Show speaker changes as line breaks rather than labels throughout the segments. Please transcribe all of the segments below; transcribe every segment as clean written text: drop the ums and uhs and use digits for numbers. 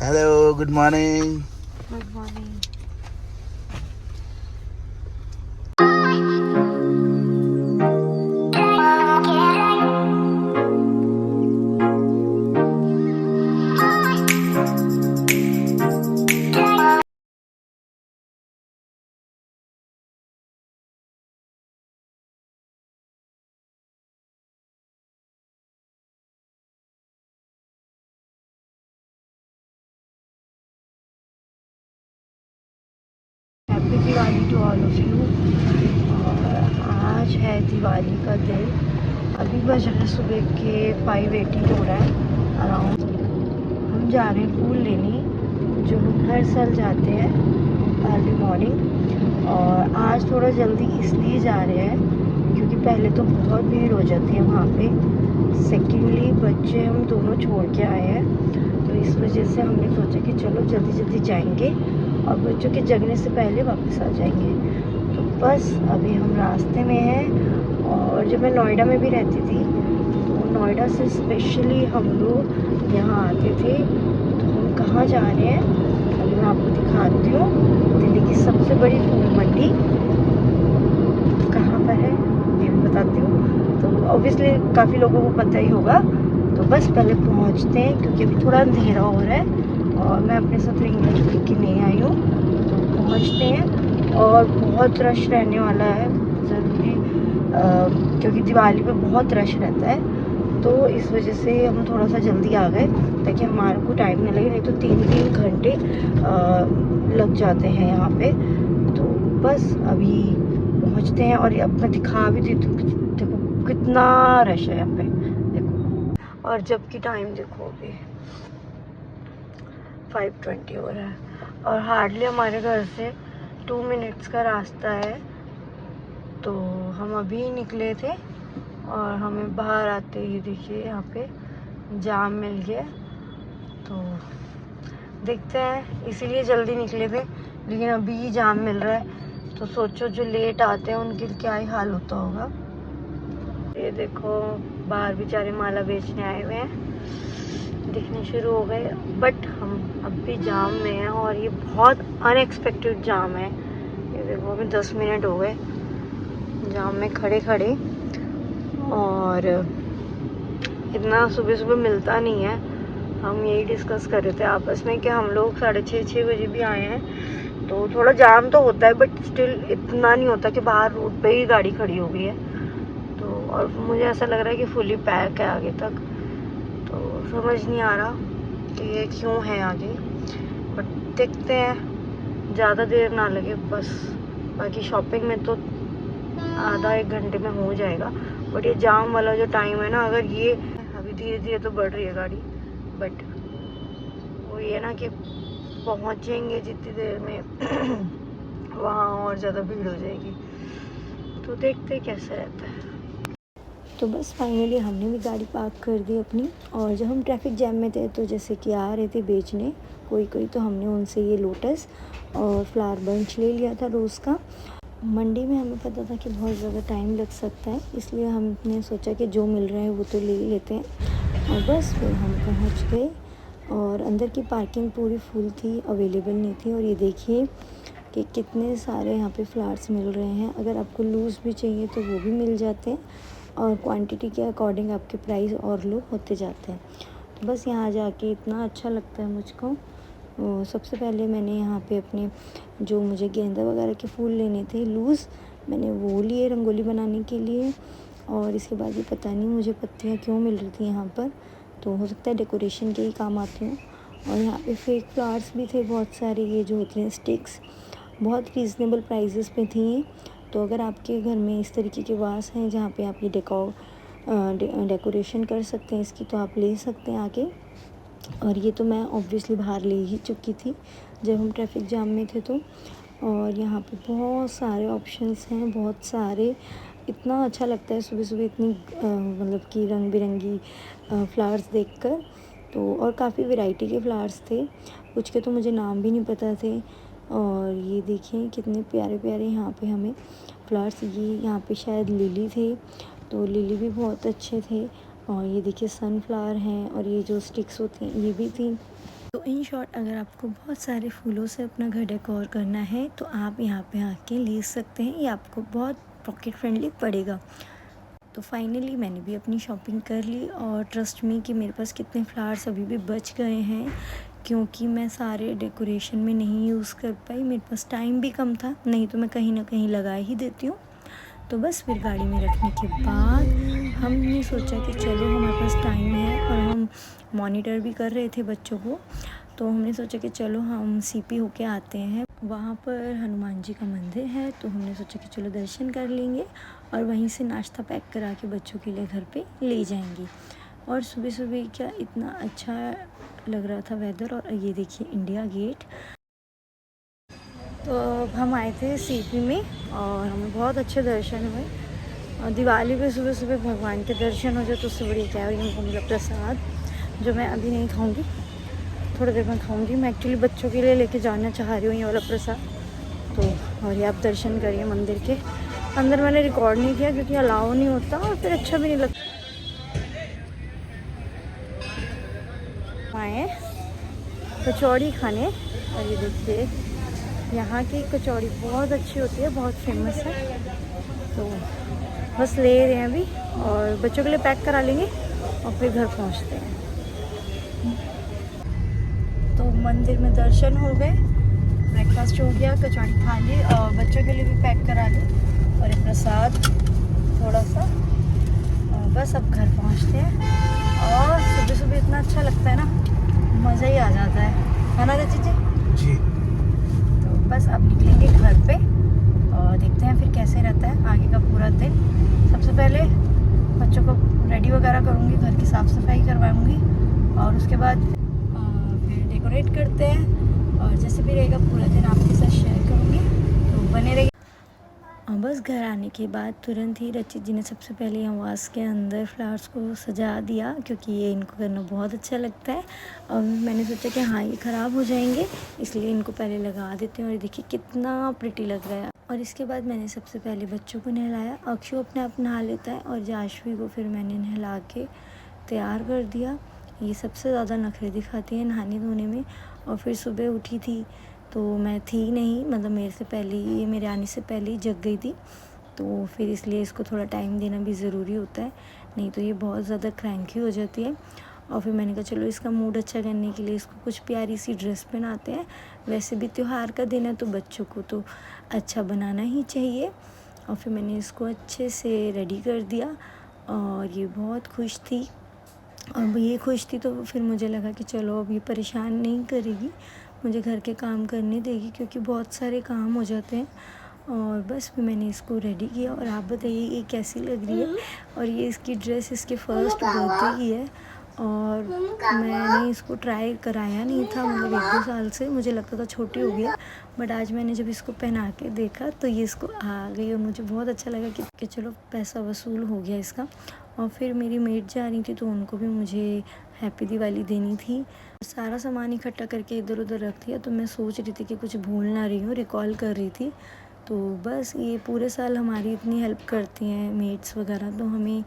Hello, good morning.
Good morning. Happy Diwali to all of you. और आज है दिवाली का दिन। अभी बज रहे सुबह के 5:18 हो रहा है अराउंड। हम जा रहे हैं फूल लेने, जो हम हर साल जाते हैं अर्ली मॉर्निंग। और आज थोड़ा जल्दी इसलिए जा रहे हैं क्योंकि पहले तो बहुत भीड़ हो जाती है वहाँ पे। सेकेंडली बच्चे हम दोनों छोड़ के आए हैं, तो इस वजह से हमने सोचा कि चलो जल्दी जल्दी जाएंगे और बच्चों के जगने से पहले वापस आ जाएंगे। तो बस अभी हम रास्ते में हैं। और जब मैं नोएडा में भी रहती थी तो नोएडा से स्पेशली हम लोग यहाँ आते थे। तो हम कहाँ जा रहे हैं अभी मैं आपको दिखाती हूँ। दिल्ली की सबसे बड़ी फूल मंडी कहाँ पर है ये भी बताती हूँ। तो ऑब्वियसली काफ़ी लोगों को पता ही होगा। तो बस पहले पहुँचते हैं क्योंकि अभी थोड़ा अंधेरा हो रहा है और मैं अपने साथ रिंग लाइट लेके नहीं आई हूँ। तो पहुँचते हैं और बहुत रश रहने वाला है ज़रूरी, क्योंकि दिवाली पे बहुत रश रहता है। तो इस वजह से हम थोड़ा सा जल्दी आ गए ताकि हमारे को टाइम ना लगे, नहीं तो 3-3 घंटे लग जाते हैं यहाँ पे। तो बस अभी पहुँचते हैं और अब मैं दिखा भी देती हूँ। देखो कितना रश है यहाँ पे, देखो। और जबकि टाइम देखो अभी 5:20 हो रहा है और हार्डली हमारे घर से 2 मिनट्स का रास्ता है। तो हम अभी निकले थे और हमें बाहर आते ही देखिए यहाँ पे जाम मिल गया। तो देखते हैं, इसीलिए जल्दी निकले थे, लेकिन अभी ही जाम मिल रहा है। तो सोचो जो लेट आते हैं उनके क्या ही हाल होता होगा। ये देखो बाहर बेचारे माला बेचने आए हुए हैं, दिखने शुरू हो गए। बट हम अब भी जाम में हैं और ये बहुत अनएक्सपेक्टेड जाम है। ये देखो अभी 10 मिनट हो गए जाम में खड़े खड़े। और इतना सुबह सुबह मिलता नहीं है। हम यही डिस्कस कर रहे थे आपस में कि हम लोग 6:30-6 बजे भी आए हैं तो थोड़ा जाम तो होता है, बट स्टिल इतना नहीं होता कि बाहर रोड पे ही गाड़ी खड़ी हो गई है। तो और मुझे ऐसा लग रहा है कि फुली पैक है आगे तक। तो समझ नहीं आ रहा कि ये क्यों है आगे, बट देखते हैं ज़्यादा देर ना लगे बस। बाकी शॉपिंग में तो आधा 1 घंटे में हो जाएगा, बट ये जाम वाला जो टाइम है ना, अगर ये अभी धीरे धीरे तो बढ़ रही है गाड़ी, बट वो ये ना कि पहुँचेंगे जितनी देर में वहाँ और ज़्यादा भीड़ हो जाएगी। तो देखते कैसे रहता है। तो बस फाइनली हमने भी गाड़ी पार्क कर दी अपनी। और जब हम ट्रैफिक जैम में थे तो जैसे कि आ रहे थे बेचने कोई कोई, तो हमने उनसे ये लोटस और फ्लावर बंच ले लिया था रोज़ का। मंडी में हमें पता था कि बहुत ज़्यादा टाइम लग सकता है, इसलिए हमने सोचा कि जो मिल रहा है वो तो ले ही लेते हैं। और बस फिर हम पहुंच गए और अंदर की पार्किंग पूरी फुल थी, अवेलेबल नहीं थी। और ये देखिए कि कितने सारे यहाँ पे फ्लावर्स मिल रहे हैं। अगर आपको लूज़ भी चाहिए तो वो भी मिल जाते हैं और क्वांटिटी के अकॉर्डिंग आपके प्राइस और लो होते जाते हैं। तो बस यहाँ जाके इतना अच्छा लगता है मुझको। सबसे पहले मैंने यहाँ पे अपने जो मुझे गेंदा वगैरह के फूल लेने थे लूज़, मैंने वो लिए रंगोली बनाने के लिए। और इसके बाद ये पता नहीं मुझे पत्तियाँ क्यों मिल रही थी यहाँ पर, तो हो सकता है डेकोरेशन के ही काम आती हूँ। और यहाँ पे फेक फ्लावर्स भी थे बहुत सारे, ये जो होते हैं स्टिक्स, बहुत रीज़नेबल प्राइजेस पे थी। तो अगर आपके घर में इस तरीके के वास हैं जहाँ पे आप ये डेकोरेशन कर सकते हैं इसकी, तो आप ले सकते हैं आके। और ये तो मैं ऑब्वियसली बाहर ले ही चुकी थी जब हम ट्रैफिक जाम में थे। तो और यहाँ पे बहुत सारे ऑप्शंस हैं, बहुत सारे। इतना अच्छा लगता है सुबह सुबह इतनी मतलब कि रंग बिरंगी फ्लावर्स देखकर। तो और काफ़ी वैरायटी के फ्लावर्स थे, कुछ के तो मुझे नाम भी नहीं पता थे। और ये देखिए कितने प्यारे प्यारे यहाँ पे हमें फ्लावर्स, ये यहाँ पे शायद लिली थे, तो लिली भी बहुत अच्छे थे। और ये देखिए सनफ्लावर हैं और ये जो स्टिक्स होती हैं ये भी थी। तो इन शॉर्ट अगर आपको बहुत सारे फूलों से अपना घर डेकोर करना है तो आप यहाँ पे आके ले सकते हैं, ये आपको बहुत पॉकेट फ्रेंडली पड़ेगा। तो फाइनली मैंने भी अपनी शॉपिंग कर ली और ट्रस्ट मी कि मेरे पास कितने फ्लावर्स अभी भी बच गए हैं, क्योंकि मैं सारे डेकोरेशन में नहीं यूज़ कर पाई, मेरे पास टाइम भी कम था, नहीं तो मैं कहीं ना कहीं लगा ही देती हूँ। तो बस फिर गाड़ी में रखने के बाद हमने सोचा कि चलो हमारे पास टाइम है और हम मॉनिटर भी कर रहे थे बच्चों को, तो हमने सोचा कि चलो हम सीपी होके आते हैं। वहाँ पर हनुमान जी का मंदिर है, तो हमने सोचा कि चलो दर्शन कर लेंगे और वहीं से नाश्ता पैक करा के बच्चों के लिए घर पे ले जाएंगे। और सुबह सुबह क्या इतना अच्छा लग रहा था वेदर। और ये देखिए इंडिया गेट। तो अब हम आए थे सीपी में और हमें बहुत अच्छे दर्शन हुए। और दिवाली पे सुबह सुबह भगवान के दर्शन हो जाए तो उससे बड़ी क्या है। उनको मिला प्रसाद, जो मैं अभी नहीं खाऊंगी, थोड़ी देर में खाऊंगी। मैं एक्चुअली बच्चों के लिए लेके जाना चाह रही हूँ ये वाला प्रसाद। तो और ये आप दर्शन करिए मंदिर के अंदर। मैंने रिकॉर्ड नहीं किया क्योंकि अलाउ नहीं होता और फिर अच्छा भी नहीं लगता। आए कचौड़ी खाने और ये देखिए यहाँ की कचौड़ी बहुत अच्छी होती है, बहुत फेमस है। तो बस ले रहे हैं अभी और बच्चों के लिए पैक करा लेंगे और फिर घर पहुँचते हैं। तो मंदिर में दर्शन हो गए, ब्रेकफास्ट हो गया, कचौड़ी खा ली और बच्चों के लिए भी पैक करा ली और एक प्रसाद थोड़ा सा। और बस अब घर पहुँचते हैं। और सुबह सुबह इतना अच्छा लगता है ना, मज़ा ही आ जाता है ना रची जी। तो बस अब निकलेंगे घर पे और देखते हैं फिर कैसे रहता है आगे का पूरा दिन। सबसे पहले बच्चों को रेडी वगैरह करूँगी, घर की साफ़ सफाई करवाऊँगी और उसके बाद फिर डेकोरेट करते हैं। और जैसे भी रहेगा पूरा दिन आपके साथ शेयर करूँगी, तो बने रहिए। बस घर आने के बाद तुरंत ही रचित जी ने सबसे पहले यहाँ वास के अंदर फ्लावर्स को सजा दिया, क्योंकि ये इनको करना बहुत अच्छा लगता है। और मैंने सोचा कि हाँ ये ख़राब हो जाएंगे, इसलिए इनको पहले लगा देते हैं। और देखिए कितना प्रिटी लग रहा है। और इसके बाद मैंने सबसे पहले बच्चों को नहलाया। अक्षु अपने आप नहा लेता है और जाशवी को फिर मैंने नहला के तैयार कर दिया। ये सबसे ज़्यादा नखरे दिखाती है नहाने धोने में। और फिर सुबह उठी थी तो मैं थी नहीं, मतलब मेरे से पहले ही, ये मेरे आने से पहले ही जग गई थी। तो फिर इसलिए इसको थोड़ा टाइम देना भी ज़रूरी होता है, नहीं तो ये बहुत ज़्यादा क्रैंकी हो जाती है। और फिर मैंने कहा चलो इसका मूड अच्छा करने के लिए इसको कुछ प्यारी सी ड्रेस पहनाते हैं। वैसे भी त्यौहार का दिन है तो बच्चों को तो अच्छा बनाना ही चाहिए। और फिर मैंने इसको अच्छे से रेडी कर दिया और ये बहुत खुश थी। और ये खुश थी तो फिर मुझे लगा कि चलो अब ये परेशान नहीं करेगी, मुझे घर के काम करने देगी, क्योंकि बहुत सारे काम हो जाते हैं। और बस फिर मैंने इसको रेडी किया। और आप बताइए ये कैसी लग रही है। और ये इसकी ड्रेस इसके फर्स्ट बर्थडे की है और मैंने इसको ट्राई कराया नहीं था, मतलब 1-2 साल से मुझे लगता था छोटी हो गई, बट आज मैंने जब इसको पहना के देखा तो ये इसको आ गई और मुझे बहुत अच्छा लगा कि चलो पैसा वसूल हो गया इसका। और फिर मेरी मेड जा रही थी तो उनको भी मुझे हैप्पी दिवाली देनी थी। सारा सामान इकट्ठा करके इधर उधर रख दिया, तो मैं सोच रही थी कि कुछ भूल ना रही हूँ, रिकॉल कर रही थी। तो बस ये पूरे साल हमारी इतनी हेल्प करती हैं मेड्स वगैरह, तो हमें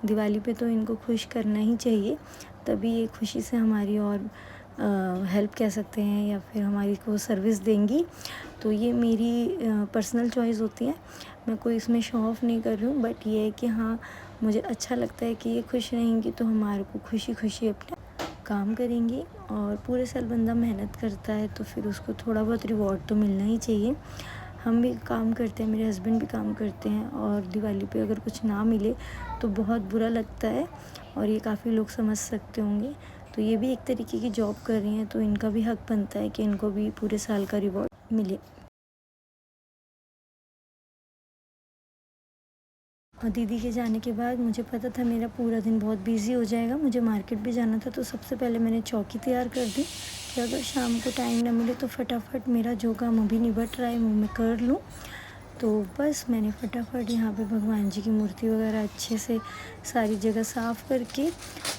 दिवाली पे तो इनको खुश करना ही चाहिए, तभी ये खुशी से हमारी और हेल्प कह सकते हैं या फिर हमारी को सर्विस देंगी। तो ये मेरी पर्सनल चॉइस होती है, मैं कोई इसमें शो ऑफ नहीं कर रही हूँ, बट ये है कि हाँ मुझे अच्छा लगता है कि ये खुश रहेंगी तो हमारे को खुशी खुशी अपना काम करेंगी। और पूरे साल बंदा मेहनत करता है तो फिर उसको थोड़ा बहुत रिवॉर्ड तो मिलना ही चाहिए। हम भी काम करते हैं, मेरे हस्बैंड भी काम करते हैं और दिवाली पे अगर कुछ ना मिले तो बहुत बुरा लगता है और ये काफ़ी लोग समझ सकते होंगे। तो ये भी एक तरीके की जॉब कर रही हैं तो इनका भी हक बनता है कि इनको भी पूरे साल का रिवॉर्ड मिले। और दीदी के जाने के बाद मुझे पता था मेरा पूरा दिन बहुत बिजी हो जाएगा, मुझे मार्केट भी जाना था। तो सबसे पहले मैंने चौकी तैयार कर दी कि अगर शाम को टाइम ना मिले तो फटाफट मेरा जो काम अभी निबट रहा है वो मैं कर लूँ। तो बस मैंने फटाफट यहाँ पे भगवान जी की मूर्ति वगैरह अच्छे से सारी जगह साफ़ करके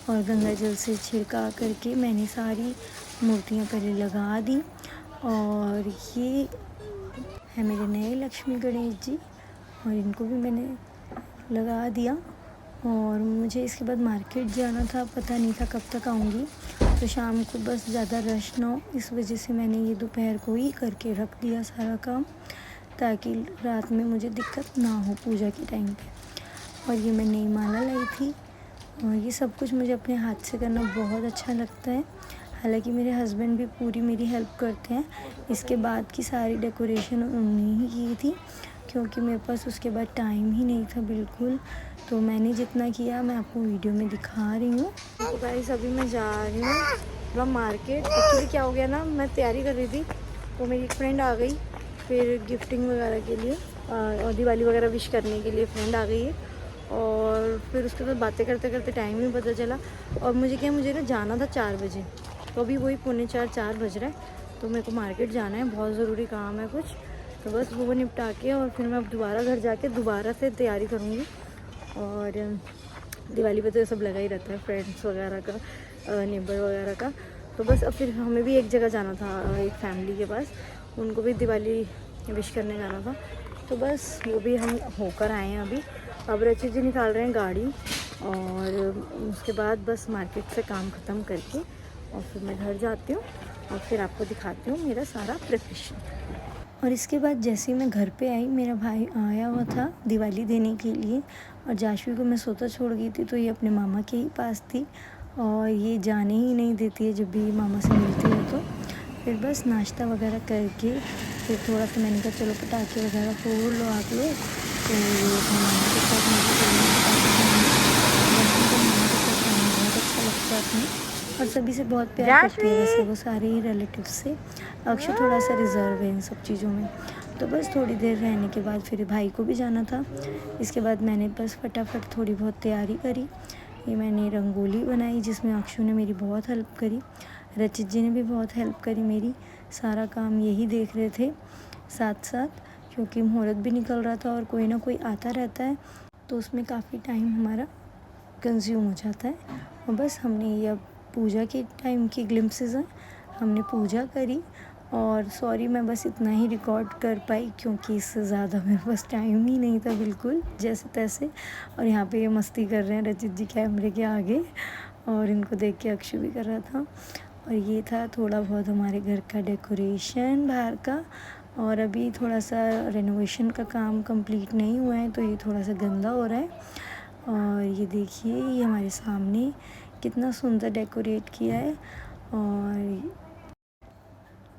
और गंगा जल से छिड़का करके मैंने सारी मूर्तियाँ पहले लगा दी। और ये है मेरे नए लक्ष्मी गणेश जी और इनको भी मैंने लगा दिया। और मुझे इसके बाद मार्केट जाना था, पता नहीं था कब तक आऊँगी, तो शाम को बस ज़्यादा रश ना हो, इस वजह से मैंने ये दोपहर को ही करके रख दिया सारा काम, ताकि रात में मुझे दिक्कत ना हो पूजा के टाइम पे। और ये मैं नई माला लाई थी, और ये सब कुछ मुझे अपने हाथ से करना बहुत अच्छा लगता है। हालांकि मेरे हस्बैंड भी पूरी मेरी हेल्प करते हैं। इसके बाद की सारी डेकोरेशन उन्होंने ही की थी, क्योंकि मेरे पास उसके बाद टाइम ही नहीं था बिल्कुल। तो मैंने जितना किया मैं आपको वीडियो में दिखा रही हूँ। तो गाइस अभी मैं जा रही हूँ थोड़ा मार्केट। एक्चुअली क्या हो गया ना, मैं तैयारी कर रही थी तो मेरी एक फ्रेंड आ गई, फिर गिफ्टिंग वगैरह के लिए और दिवाली वगैरह विश करने के लिए फ्रेंड आ गई है। और फिर उसके बाद बातें करते करते टाइम ही पता चला। और मुझे ना जाना था 4 बजे, तो अभी वही 3:45-4 बज रहा है। तो मेरे को मार्केट जाना है, बहुत ज़रूरी काम है कुछ, तो बस वो निपटा के और फिर मैं अब दोबारा घर जाके दोबारा से तैयारी करूँगी। और दिवाली पे तो ये सब लगा ही रहता है, फ्रेंड्स वगैरह का, नेबर वगैरह का। तो बस अब फिर हमें भी एक जगह जाना था, एक फैमिली के पास, उनको भी दिवाली विश करने जाना था। तो बस वो भी हम होकर आए हैं अभी। अब रचित जी निकाल रहे हैं गाड़ी, और उसके बाद बस मार्केट से काम ख़त्म करके और फिर मैं घर जाती हूँ और फिर आपको दिखाती हूँ मेरा सारा प्रिपरेशन। और इसके बाद जैसे ही मैं घर पे आई, मेरा भाई आया हुआ था दिवाली देने के लिए, और जाशवी को मैं सोता छोड़ गई थी, तो ये अपने मामा के ही पास थी और ये जाने ही नहीं देती है जब भी मामा से मिलती है। तो फिर बस नाश्ता वगैरह करके फिर थोड़ा सा मैंने कहा चलो पटाखे वगैरह फोड़ लो आप लोग। तो ये मामा के साथ बहुत अच्छा लगता है अपने, और सभी से बहुत प्यार करती है वैसे वो सारे ही रिलेटिव से। अक्षय थोड़ा सा रिजर्व है इन सब चीज़ों में। तो बस थोड़ी देर रहने के बाद फिर भाई को भी जाना था। इसके बाद मैंने बस फटाफट थोड़ी बहुत तैयारी करी। ये मैंने रंगोली बनाई जिसमें अक्षु ने मेरी बहुत हेल्प करी, रचित जी ने भी बहुत हेल्प करी मेरी। सारा काम यही देख रहे थे साथ साथ, क्योंकि मुहूर्त भी निकल रहा था और कोई ना कोई आता रहता है, तो उसमें काफ़ी टाइम हमारा कंज्यूम हो जाता है। और बस हमने ये अब पूजा के टाइम की ग्लिम्पसेस हैं, हमने पूजा करी। और सॉरी मैं बस इतना ही रिकॉर्ड कर पाई, क्योंकि इससे ज़्यादा मेरे पास टाइम ही नहीं था बिल्कुल जैसे तैसे। और यहाँ पे ये मस्ती कर रहे हैं रचित जी कैमरे के आगे, और इनको देख के अक्षु भी कर रहा था। और ये था थोड़ा बहुत हमारे घर का डेकोरेशन बाहर का। और अभी थोड़ा सा रेनोवेशन का काम कंप्लीट नहीं हुआ है, तो ये थोड़ा सा गंदा हो रहा है। और ये देखिए ये हमारे सामने कितना सुंदर डेकोरेट किया है।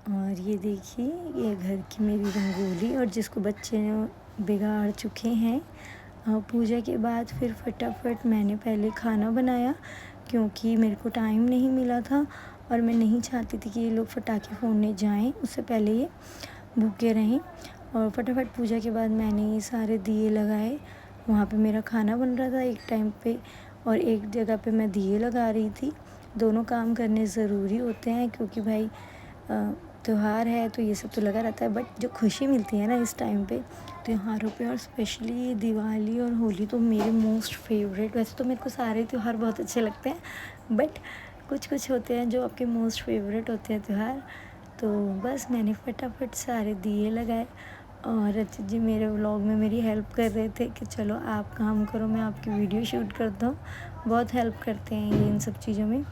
और ये देखिए ये घर की मेरी रंगोली, और जिसको बच्चे बिगाड़ चुके हैं। पूजा के बाद फिर फटाफट मैंने पहले खाना बनाया, क्योंकि मेरे को टाइम नहीं मिला था और मैं नहीं चाहती थी कि ये लोग पटाखे फोड़ने जाएं, उससे पहले ये भूखे रहें। और फटाफट पूजा के बाद मैंने ये सारे दिए लगाए। वहाँ पे मेरा खाना बन रहा था एक टाइम पे, और एक जगह पे मैं दिए लगा रही थी। दोनों काम करने ज़रूरी होते हैं, क्योंकि भाई त्यौहार है तो ये सब तो लगा रहता है, बट जो खुशी मिलती है ना इस टाइम पे त्योहारों पे, और स्पेशली दिवाली और होली तो मेरे मोस्ट फेवरेट। वैसे तो मेरे को सारे त्यौहार बहुत अच्छे लगते हैं, बट कुछ कुछ होते हैं जो आपके मोस्ट फेवरेट होते हैं त्यौहार। तो बस मैंने फटाफट सारे दिए लगाए, और रचित जी मेरे व्लॉग में मेरी हेल्प कर रहे थे कि चलो आप काम करो, मैं आपकी वीडियो शूट करता हूँ। बहुत हेल्प करते हैं ये इन सब चीज़ों में।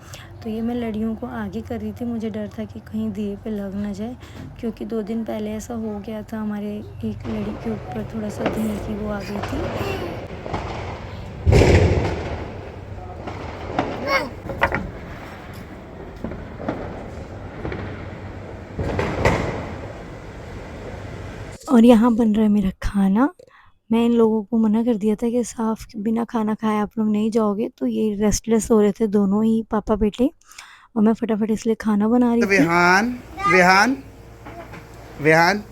तो ये मैं लड़ियों को आगे कर रही थी, मुझे डर था कि कहीं दिए पे लग ना जाए, क्योंकि 2 दिन पहले ऐसा हो गया था, हमारे एक लड़ी के ऊपर थोड़ा सा दिए की वो आ गई थी। और यहाँ बन रहा है मेरा खाना। मैं इन लोगों को मना कर दिया था कि साफ बिना खाना खाए आप लोग नहीं जाओगे, तो ये रेस्टलेस हो रहे थे दोनों ही पापा बेटे, और मैं फटाफट इसलिए खाना बना रही थी।
विहान विहान विहान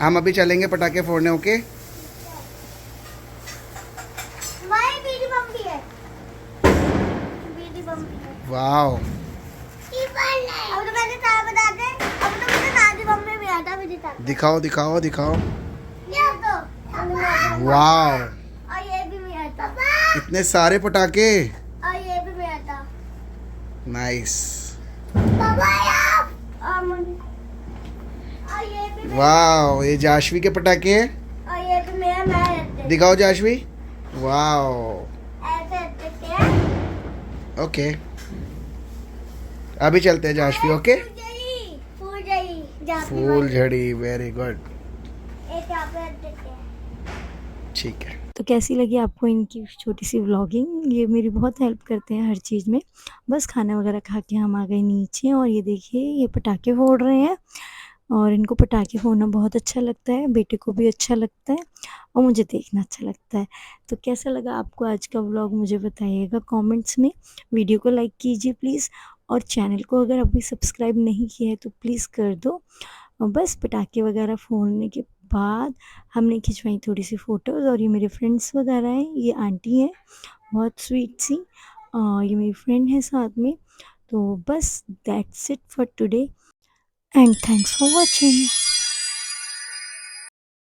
हम अभी चलेंगे पटाखे फोड़ने, ओके? वाओ, दिखाओ दिखाओ दिखाओ। वाओ,
और ये भी मेरा था।
इतने सारे पटाखे,
और ये भी मेरा था।
नाइस।
और ये भी
वाओ, ये जाशवी के पटाखे हैं।
और ये भी मेरा मैं रहते।
दिखाओ जाशवी। वाओ,
ऐसे रहते हैं।
ओके। अभी चलते हैं जाशवी, ओके।
फूलझड़ी जहाँ पे
फूल झड़ी, वेरी गुड।
एक यहाँ पे रख देते हैं।
ठीक है।
तो कैसी लगी आपको इनकी छोटी सी व्लॉगिंग? ये मेरी बहुत हेल्प करते हैं हर चीज़ में। बस खाना वगैरह खा के हम आ गए नीचे और ये देखिए ये पटाखे फोड़ रहे हैं और इनको पटाखे फोड़ना बहुत अच्छा लगता है, बेटे को भी अच्छा लगता है और मुझे देखना अच्छा लगता है। तो कैसा लगा आपको आज का व्लॉग मुझे बताइएगा कमेंट्स में। वीडियो को लाइक कीजिए प्लीज़ और चैनल को अगर अभी सब्सक्राइब नहीं किया है तो प्लीज़ कर दो। और बस पटाखे वगैरह फोड़ने के बाद हमने खिंचवाई थोड़ी सी फ़ोटोज़ और ये मेरे फ्रेंड्स वगैरह हैं, ये आंटी हैं बहुत स्वीट सी और ये मेरी फ्रेंड है साथ में। तो बस that's it for today and thanks for watching.